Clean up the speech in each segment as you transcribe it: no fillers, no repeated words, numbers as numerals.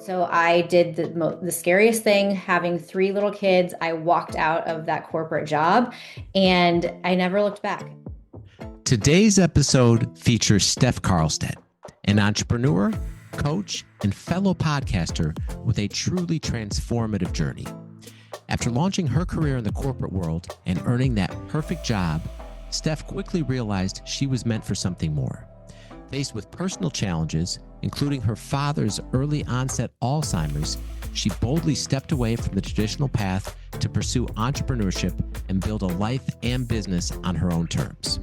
So I did the scariest thing, having three little kids. I walked out of that corporate job and I never looked back. Today's episode features Stef Carlstedt, an entrepreneur, coach, and fellow podcaster with a truly transformative journey. After launching her career in the corporate world and earning that perfect job, Steph quickly realized she was meant for something more. Faced with personal challenges, including her father's early onset Alzheimer's, she boldly stepped away from the traditional path to pursue entrepreneurship and build a life and business on her own terms.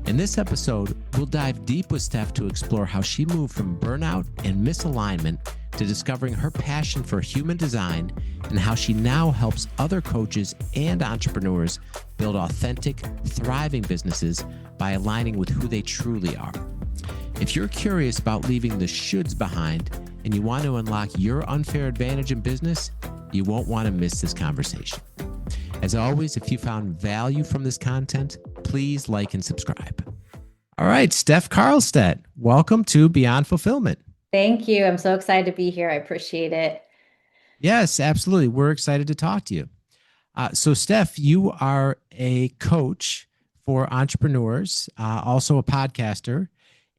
In this episode, we'll dive deep with Steph to explore how she moved from burnout and misalignment to discovering her passion for human design and how she now helps other coaches and entrepreneurs build authentic, thriving businesses by aligning with who they truly are. If you're curious about leaving the shoulds behind and you want to unlock your unfair advantage in business, you won't want to miss this conversation. As always, if you found value from this content, please like and subscribe. All right, Stef Carlstedt, welcome to Beyond Fulfillment. Thank you. I'm so excited to be here. I appreciate it. Yes, absolutely. We're excited to talk to you. So, Steph, you are a coach for entrepreneurs, also a podcaster,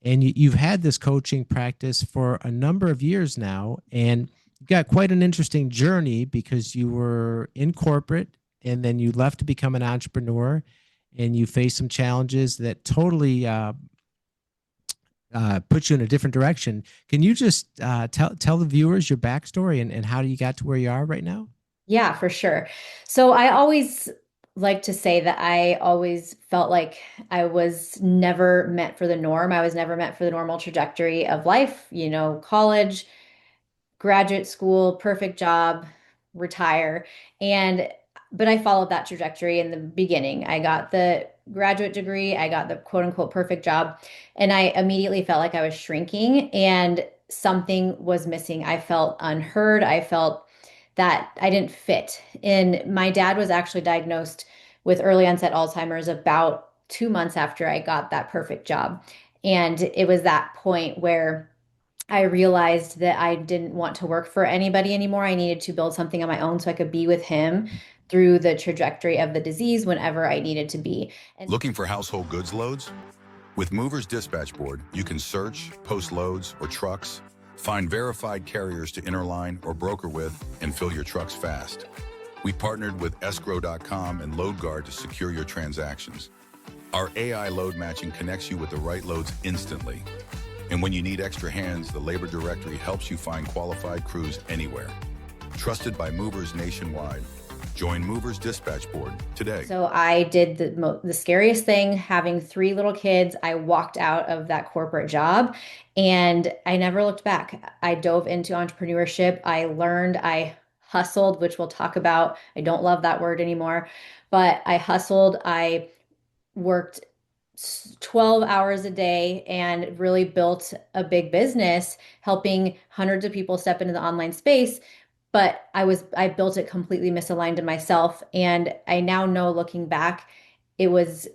and you've had this coaching practice for a number of years now, and you got quite an interesting journey because you were in corporate and then you left to become an entrepreneur, and you faced some challenges that totally put you in a different direction. Can you just tell the viewers your backstory and how you got to where you are right now? Yeah, for sure. So I always like to say that I always felt like I was never meant for the norm. I was never meant for the normal trajectory of life, college, graduate school, perfect job, retire. But I followed that trajectory in the beginning. I got the graduate degree, I got the quote unquote perfect job, and I immediately felt like I was shrinking and something was missing. I felt unheard. I felt that I didn't fit. And my dad was actually diagnosed with early onset Alzheimer's about 2 months after I got that perfect job. And it was that point where I realized that I didn't want to work for anybody anymore. I needed to build something on my own so I could be with him through the trajectory of the disease whenever I needed to be. Looking for household goods loads? With Movers Dispatch Board, you can search, post loads or trucks, find verified carriers to interline or broker with, and fill your trucks fast. We partnered with escrow.com and LoadGuard to secure your transactions. Our AI load matching connects you with the right loads instantly. And when you need extra hands, the Labor Directory helps you find qualified crews anywhere. Trusted by movers nationwide. Join Movers Dispatch Board today. So I did the scariest thing, having three little kids. I walked out of that corporate job and I never looked back. I dove into entrepreneurship. I learned, I hustled, which we'll talk about. I don't love that word anymore, but I hustled. I worked 12 hours a day and really built a big business, helping hundreds of people step into the online space. But I built it completely misaligned to myself. And I now know, looking back, it was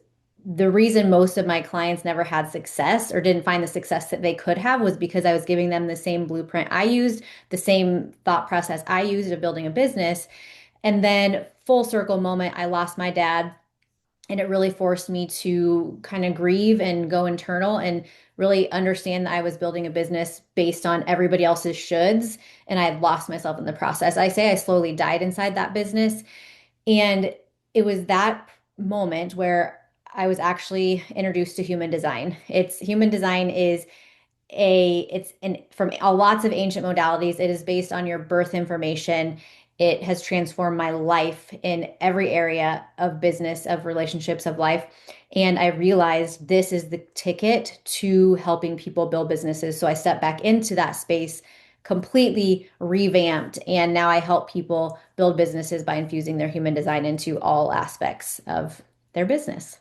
the reason most of my clients never had success or didn't find the success that they could have was because I was giving them the same blueprint I used, the same thought process I used of building a business. And then full circle moment, I lost my dad. And it really forced me to kind of grieve and go internal and really understand that I was building a business based on everybody else's shoulds. And I had lost myself in the process. I say I slowly died inside that business. And it was that moment where I was actually introduced to human design. Human design is from lots of ancient modalities. It is based on your birth information. It has transformed my life in every area of business, of relationships, of life. And I realized this is the ticket to helping people build businesses. So I stepped back into that space, completely revamped. And now I help people build businesses by infusing their human design into all aspects of their business.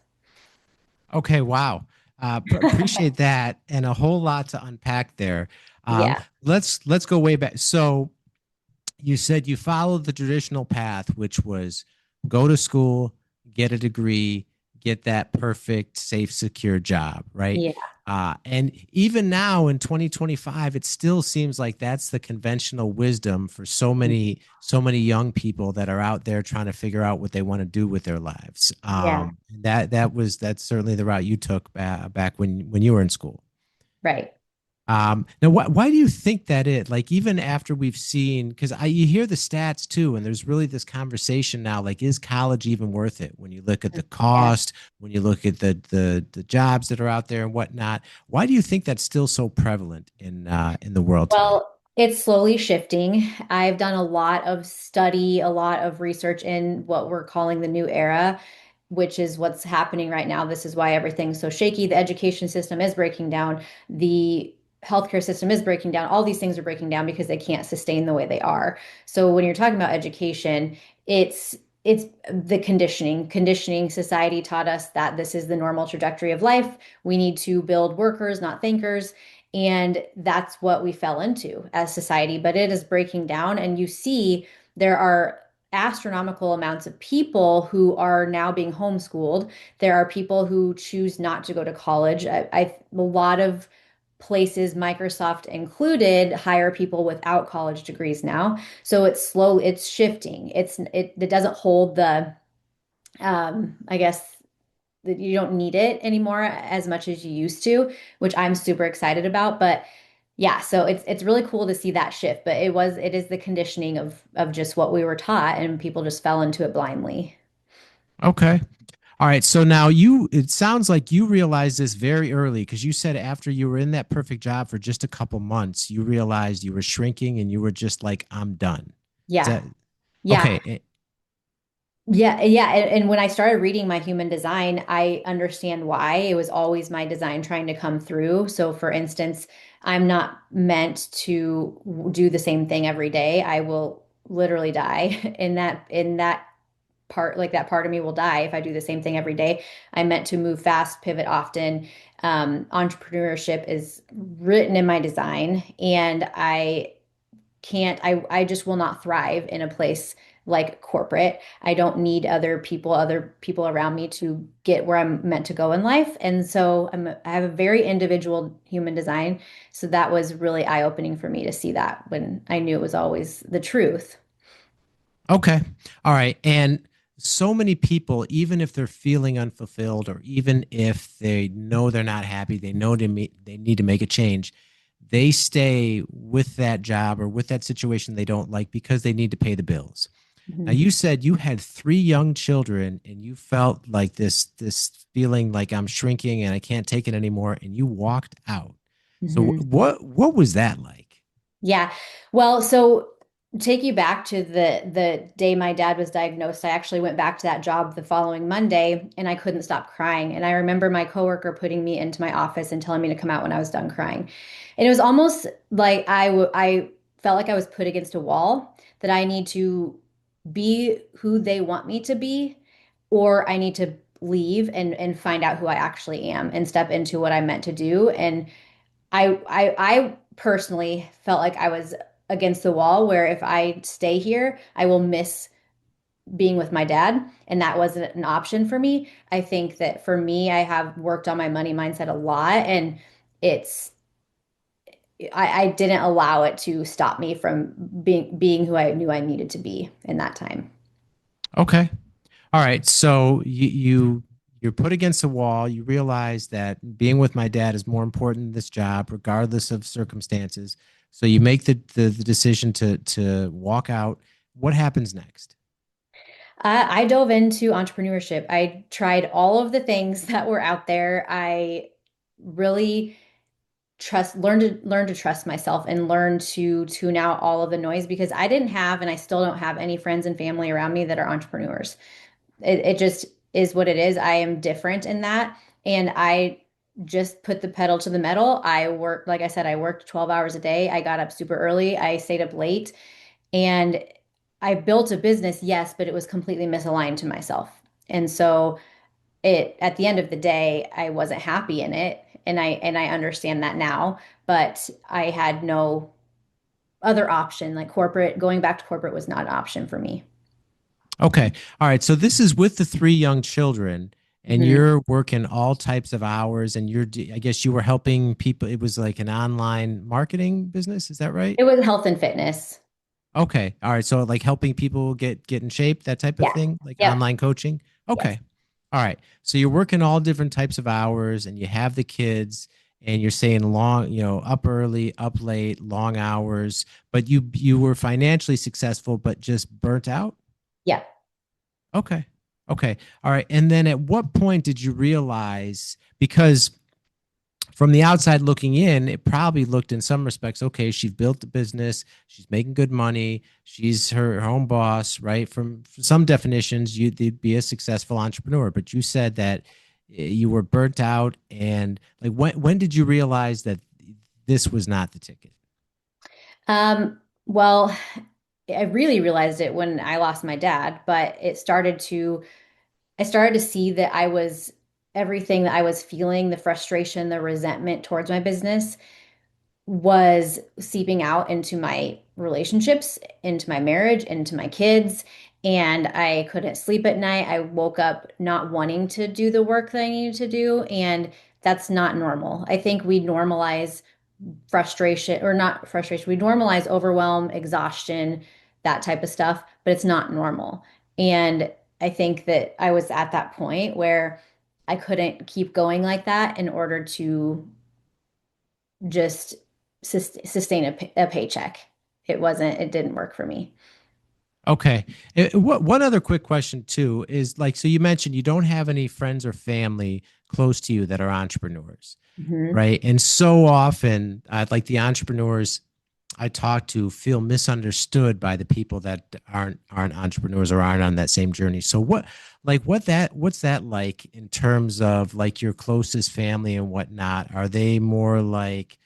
Okay, wow. Appreciate that, and a whole lot to unpack there. Yeah. Let's go way back. So you said you followed the traditional path, which was go to school, get a degree, get that perfect, safe, secure job, right? Yeah. And even now in 2025, it still seems like that's the conventional wisdom for so many young people that are out there trying to figure out what they want to do with their lives. Yeah. That's certainly the route you took back when you were in school. Right. Now, why do you think that is? Like, even after we've seen, because you hear the stats too, and there's really this conversation now, like, is college even worth it? When you look at the Yeah. cost, when you look at the jobs that are out there and whatnot, why do you think that's still so prevalent in the world today? Well, it's slowly shifting. I've done a lot of study, a lot of research in what we're calling the new era, which is what's happening right now. This is why everything's so shaky. The education system is breaking down. The healthcare system is breaking down. All these things are breaking down because they can't sustain the way they are. So when you're talking about education, it's the conditioning. Conditioning society taught us that this is the normal trajectory of life. We need to build workers, not thinkers. And that's what we fell into as society. But it is breaking down, and you see there are astronomical amounts of people who are now being homeschooled. There are people who choose not to go to college. A lot of places, Microsoft included, hire people without college degrees now. So it's slow, it's shifting. It doesn't hold the I guess that you don't need it anymore as much as you used to, which I'm super excited about. But yeah, so it's really cool to see that shift. But it is the conditioning of just what we were taught, and people just fell into it blindly. Okay. All right. So it sounds like you realized this very early because you said after you were in that perfect job for just a couple months, you realized you were shrinking and you were just like, I'm done. Is Yeah. that Yeah. okay? Yeah. And when I started reading my human design, I understand why. It was always my design trying to come through. So, for instance, I'm not meant to do the same thing every day. I will literally die in that part, like that part of me will die if I do the same thing every day. I'm meant to move fast, pivot often. Entrepreneurship is written in my design, and I just will not thrive in a place like corporate. I don't need other people around me to get where I'm meant to go in life. And so I have a very individual human design. So that was really eye-opening for me to see that when I knew it was always the truth. Okay. All right. And so many people, even if they're feeling unfulfilled or even if they know they're not happy, they know they need to make a change, they stay with that job or with that situation they don't like because they need to pay the bills. Now, Mhm. you said you had three young children and you felt like this feeling like I'm shrinking and I can't take it anymore, and you walked out. So Mhm. what was that like? Yeah. Well, so take you back to the day my dad was diagnosed. I actually went back to that job the following Monday, and I couldn't stop crying. And I remember my coworker putting me into my office and telling me to come out when I was done crying. And it was almost like I felt like I was put against a wall, that I need to be who they want me to be, or I need to leave and find out who I actually am and step into what I'm meant to do. And I personally felt like I was against the wall, where if I stay here, I will miss being with my dad, and that wasn't an option for me. I think that for me, I have worked on my money mindset a lot, and it's I didn't allow it to stop me from being who I knew I needed to be in that time. Okay. All right. So you're put against a wall. You realize that being with my dad is more important than this job, regardless of circumstances. So you make the decision to walk out. What happens next? I dove into entrepreneurship. I tried all of the things that were out there. I really learn to trust myself and learn to tune out all of the noise, because I didn't have, and I still don't have, any friends and family around me that are entrepreneurs. It just is what it is. I am different in that. And I just put the pedal to the metal. I worked, like I said, I worked 12 hours a day. I got up super early. I stayed up late, and I built a business, yes, but it was completely misaligned to myself. And so at the end of the day, I wasn't happy in it. And I understand that now, but I had no other option. Like corporate, going back to corporate was not an option for me. Okay. All right. So this is with the three young children. and Hmm. you're working all types of hours, and I guess you were helping people. It was like an online marketing business. Is that right? It was health and fitness. Okay. All right. So like helping people get in shape, that type of Yeah. thing, like Yep. online coaching. Yes. Okay. All right. So you're working all different types of hours and you have the kids and you're saying long, up early, up late, long hours, but you were financially successful but just burnt out? Yeah. Okay. Okay. All right. And then at what point did you realize, because from the outside looking in, it probably looked in some respects, okay, she's built the business, she's making good money, she's her own boss, right? From some definitions, you'd be a successful entrepreneur, but you said that you were burnt out. And like, when did you realize that this was not the ticket? Well, I really realized it when I lost my dad, but I started to see that I was everything that I was feeling, the frustration, the resentment towards my business was seeping out into my relationships, into my marriage, into my kids. And I couldn't sleep at night. I woke up not wanting to do the work that I needed to do. And that's not normal. I think we normalize frustration or not frustration. We normalize overwhelm, exhaustion, that type of stuff, but it's not normal. And I think that I was at that point where I couldn't keep going like that in order to just sustain a paycheck. It didn't work for me. Okay. One other quick question too is like, so you mentioned you don't have any friends or family close to you that are entrepreneurs, Hmm. right? And so often, like the entrepreneurs I talk to feel misunderstood by the people that aren't entrepreneurs or aren't on that same journey. So what's that like in terms of like your closest family and whatnot? Are they more like,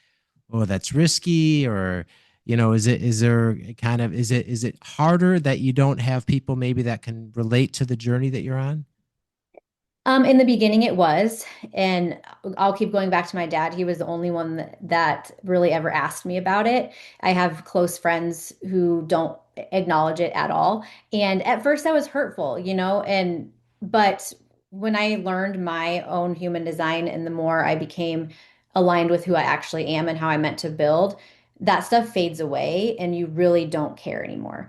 oh, that's risky, or is there kind of is it harder that you don't have people maybe that can relate to the journey that you're on? In the beginning, it was, and I'll keep going back to my dad. He was the only one that really ever asked me about it. I have close friends who don't acknowledge it at all. And at first, that was hurtful, but when I learned my own human design and the more I became aligned with who I actually am and how I meant to build, that stuff fades away and you really don't care anymore.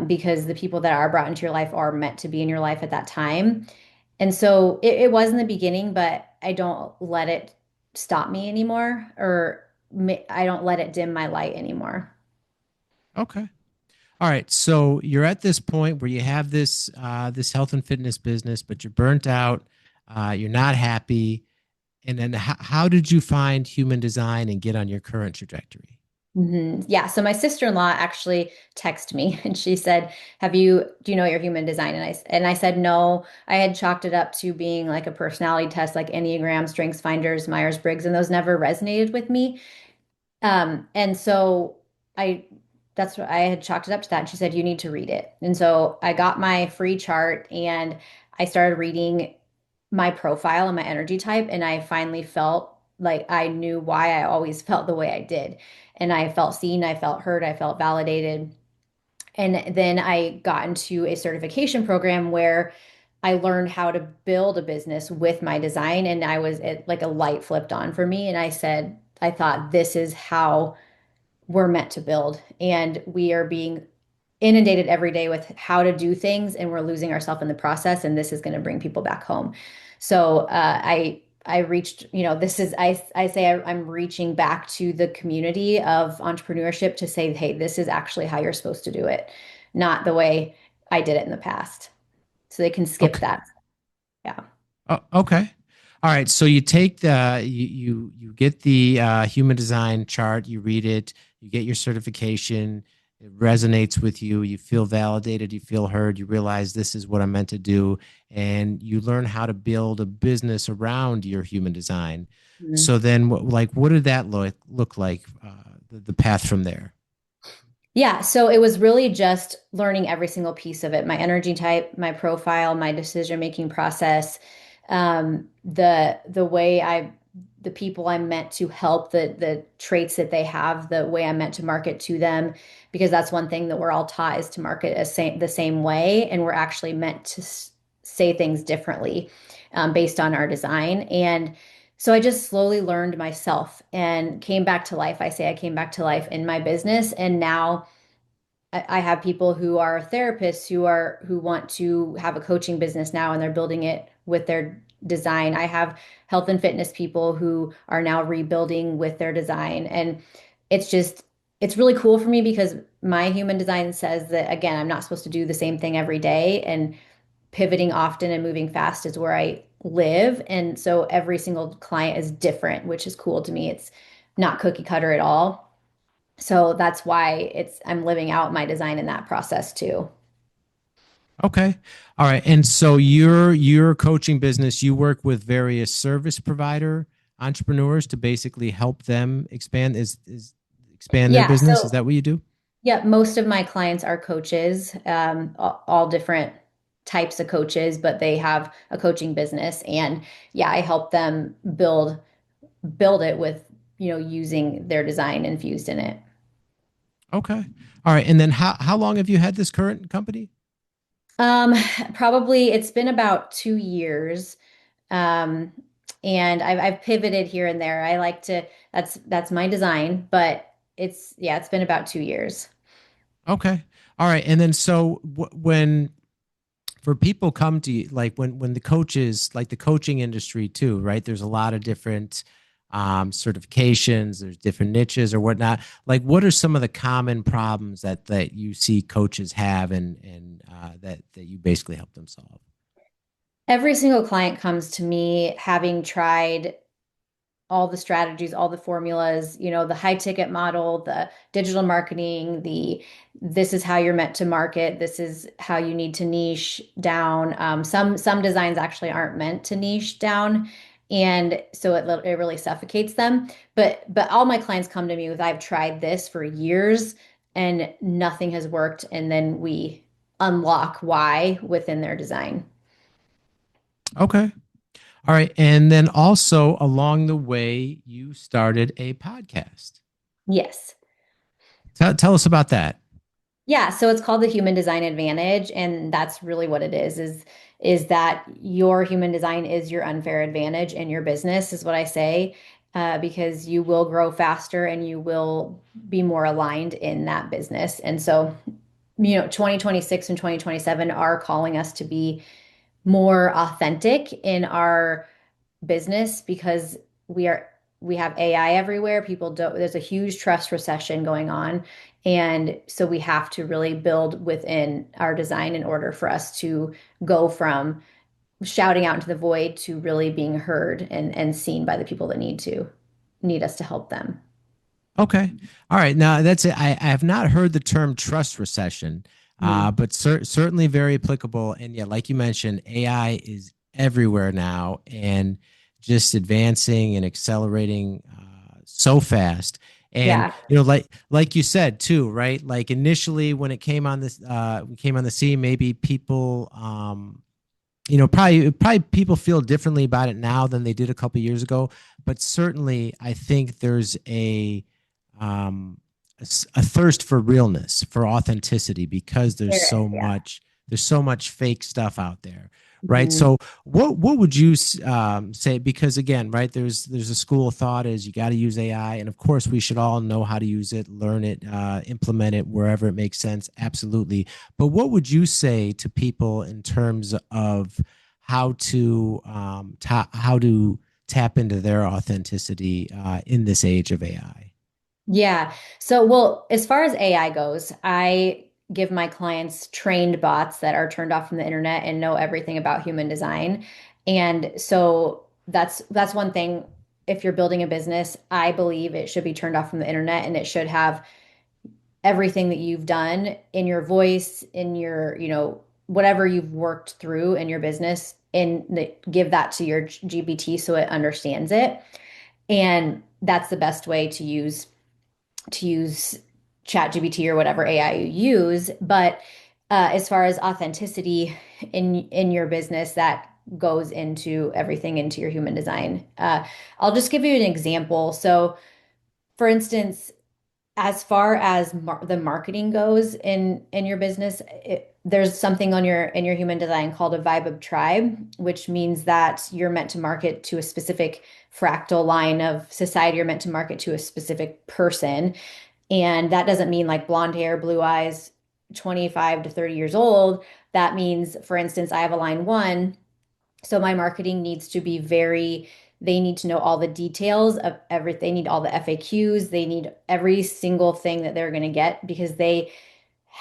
Because the people that are brought into your life are meant to be in your life at that time. And so it was in the beginning, but I don't let it stop me anymore, or I don't let it dim my light anymore. Okay. All right. So you're at this point where you have this health and fitness business, but you're burnt out. You're not happy. And then how did you find human design and get on your current trajectory? Yeah. So my sister-in-law actually texted me and she said, do you know your human design? And I said, no, I had chalked it up to being like a personality test, like Enneagram, Strengths Finders, Myers-Briggs, and those never resonated with me. And so I, that's what I had chalked it up to that. And she said, you need to read it. And so I got my free chart and I started reading my profile and my energy type. And I finally felt like I knew why I always felt the way I did. And I felt seen, I felt heard, I felt validated. And then I got into a certification program where I learned how to build a business with my design. And like a light flipped on for me. And I thought, this is how we're meant to build. And we are being inundated every day with how to do things, and we're losing ourselves in the process. And this is going to bring people back home. So I reached, I say I'm reaching back to the community of entrepreneurship to say, hey, this is actually how you're supposed to do it, not the way I did it in the past. So they can skip Okay. that. Yeah. Oh, okay. All right. So you take you get the human design chart, you read it, you get your certification, it resonates with you, you feel validated, you feel heard, you realize this is what I'm meant to do, and you learn how to build a business around your human design. Mhm. So then what did that look like, the path from there? Yeah, so it was really just learning every single piece of it, my energy type, my profile, my decision-making process, the way the people I'm meant to help, the traits that they have, the way I'm meant to market to them, because that's one thing that we're all taught is to market the same way, and we're actually meant to say things differently. based on our design. And so I just slowly learned myself and came back to life. I say I came back to life in my business. And now I have people who are therapists who want to have a coaching business now and they're building it with their design. I have health and fitness people who are now rebuilding with their design. And it's just it's really cool for me because my human design says that again, I'm not supposed to do the same thing every day and pivoting often and moving fast is where I live. And so every single client is different, which is cool to me. It's not cookie cutter at all. So that's why I'm living out my design in that process too. Okay. All right. And so your coaching business, you work with various service provider entrepreneurs to basically help them expand expand their Yeah, business. Is so that what you do? yeah, most of my clients are coaches, all different types of coaches, but they have a coaching business, and yeah, I help them build it with, using their design infused in it. Okay. All right. And then how long have you had this current company? Um, Probably it's been about 2 years. Um, and I've pivoted here and there. I like to that's my design, but it's been about 2 years. Okay. All right. And then so when for people come to you, like when the coaches, like the coaching industry too, right? There's a lot of different certifications, there's different niches or whatnot. Like, what are some of the common problems that you see coaches have, and that you basically help them solve? Every single client comes to me having tried all the strategies, all the formulas, the high ticket model, the digital marketing, the this is how you're meant to market, this is how you need to niche down. Some designs actually aren't meant to niche down, and so it really suffocates them. But all my clients come to me with I've tried this for years and nothing has worked, and then we unlock why within their design. Okay. All right. And then also along the way, you started a podcast. Yes. Tell us about that. Yeah, so it's called the Human Design Advantage, and that's really what it is that your human design is your unfair advantage in your business, is what I say, because you will grow faster and you will be more aligned in that business. And so, 2026 and 2027 are calling us to be more authentic in our business because we are we have AI everywhere. People don't, there's a huge trust recession going on. And so we have to really build within our design in order for us to go from shouting out into the void to really being heard and seen by the people that need us to help them. Okay. All right. Now that's it. I have not heard the term trust recession, Mhm. but certainly very applicable. And yeah, like you mentioned, AI is everywhere now and just advancing and accelerating so fast. And Yeah. like you said too, right? Like initially when it came on the scene, maybe people probably people feel differently about it now than they did a couple of years ago. But certainly, I think there's um, a thirst for realness, for authenticity, because There is, yeah. there's so much fake stuff out there, right? Mhm. So, what would you say? Because again, right, there's a school of thought is you got to use AI, and of course, we should all know how to use it, learn it, implement it wherever it makes sense. Absolutely. But what would you say to people in terms of how to tap into their authenticity in this age of AI? Yeah. So, well, as far as AI goes, I give my clients trained bots that are turned off from the internet and know everything about human design. And so that's one thing. If you're building a business, I believe it should be turned off from the internet and it should have everything that you've done in your voice, in your, whatever you've worked through in your business, and give that to your GPT so it understands it. And that's the best way to use ChatGPT or whatever AI you use. But as far as authenticity in your business, that goes into everything into your human design. I'll just give you an example. So, for instance, As far as the marketing goes in your business, there's something on your in your human design called a vibe of tribe, which means that you're meant to market to a specific fractal line of society. You're meant to market to a specific person, and that doesn't mean like blonde hair, blue eyes, 25 to 30 years old. That means, for instance, I have a line one. So my marketing needs to be they need to know all the details of everything. They need all the FAQs. They need every single thing that they're going to get because they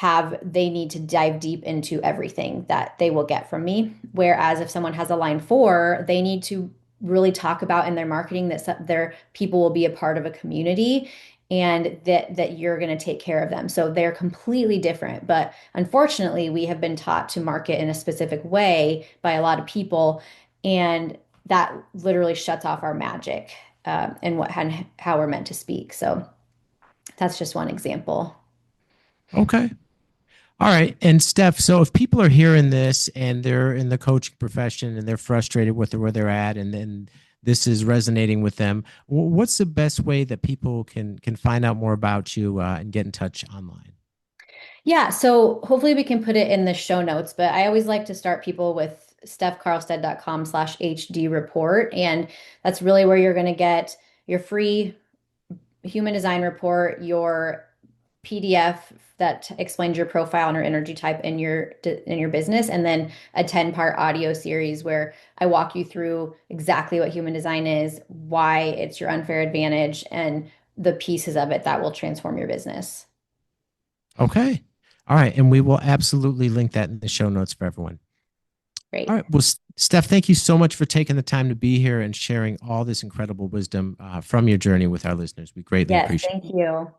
need to dive deep into everything that they will get from me. Whereas if someone has a line four, they need to really talk about in their marketing that their people will be a part of a community and that you're going to take care of them. So they're completely different. But unfortunately, we have been taught to market in a specific way by a lot of people, and that literally shuts off our magic and how we're meant to speak. So that's just one example. Okay. All right. And Steph, so if people are hearing this and they're in the coaching profession and they're frustrated with where they're at, and then this is resonating with them, what's the best way that people can find out more about you and get in touch online? Yeah, so hopefully we can put it in the show notes, but I always like to start people with stefcarlstedt.com/HD report. And that's really where you're going to get your free human design report, your PDF that explains your profile and your energy type in your business, and then a 10-part audio series where I walk you through exactly what human design is, why it's your unfair advantage, and the pieces of it that will transform your business. Okay. All right. And we will absolutely link that in the show notes for everyone. All Great. right. Well, Steph, thank you so much for taking the time to be here and sharing all this incredible wisdom from your journey with our listeners. We greatly Yes, appreciate thank it. you.